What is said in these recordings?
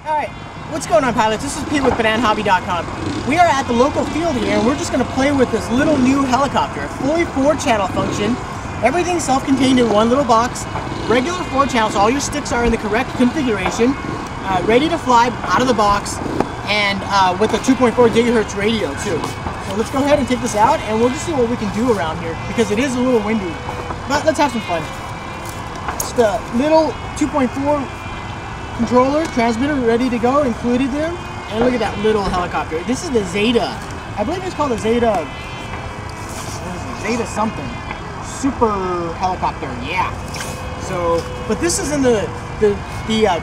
Alright, what's going on, pilots? This is Pete with bananahobby.com. We are at the local field here, and we're just going to play with this little new helicopter. A fully 4-channel function. Everything's self-contained in one little box. Regular 4 channels, all your sticks are in the correct configuration. Ready to fly out of the box, and with a 2.4 gigahertz radio too. So let's go ahead and take this out, and we'll just see what we can do around here, because it is a little windy. But let's have some fun. Just a little 2.4 controller, transmitter ready to go, included there. And look at that little helicopter. This is the Xieda. I believe it's called the Xieda. What is it? Xieda something. Super helicopter. Yeah. So, but this is in the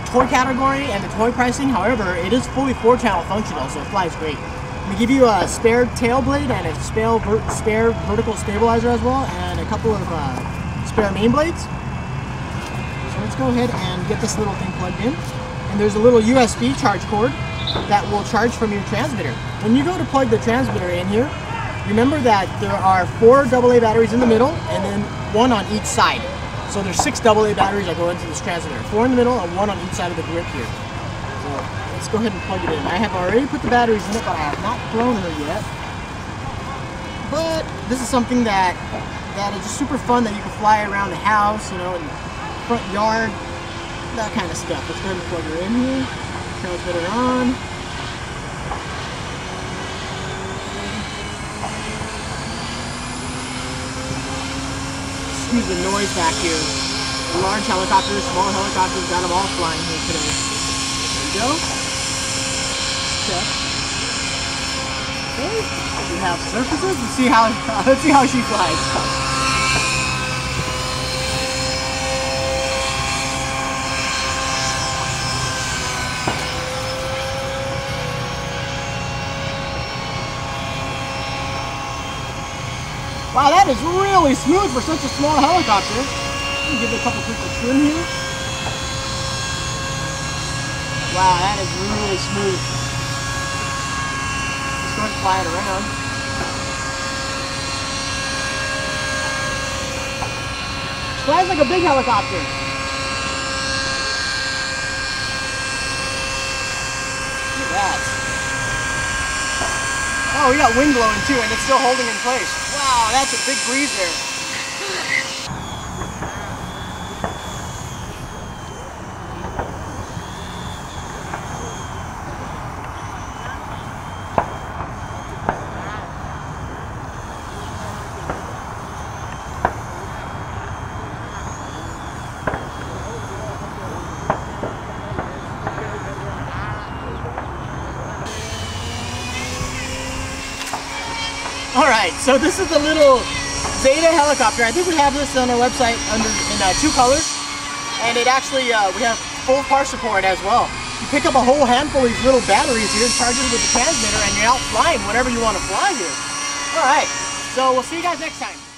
toy category and the toy pricing. However, it is fully 4-channel functional, so it flies great. We give you a spare tail blade and a spare vertical stabilizer as well, and a couple of spare main blades. So let's go ahead and get this little thing plugged in. And there's a little USB charge cord that will charge from your transmitter. When you go to plug the transmitter in here, remember that there are 4 AA batteries in the middle and then 1 on each side. So there's 6 AA batteries that go into this transmitter. 4 in the middle and 1 on each side of the grip here. So let's go ahead and plug it in. I have already put the batteries in it, but I have not flown her yet. But this is something that is just super fun, that you can fly around the house, you know, in the front yard, that kind of stuff. Let's go ahead and plug her in here. Transmitter on. Excuse the noise back here. Large helicopters, small helicopters, got them all flying here today. There we go. Check. Okay. We have surfaces. Let's see how she flies. Wow, that is really smooth for such a small helicopter. Let me give it a couple quick trim here. Wow, that is really smooth. Just go ahead and fly it around. It flies like a big helicopter. Look at that. Oh, we got wind blowing too, and it's still holding in place. Wow, that's a big breeze there. Alright, so this is the little Xieda helicopter. I think we have this on our website in 2 colors. And it actually, we have full car support as well. You pick up a whole handful of these little batteries here, charge it with the transmitter, and you're out flying whenever you want to fly here. Alright, so we'll see you guys next time.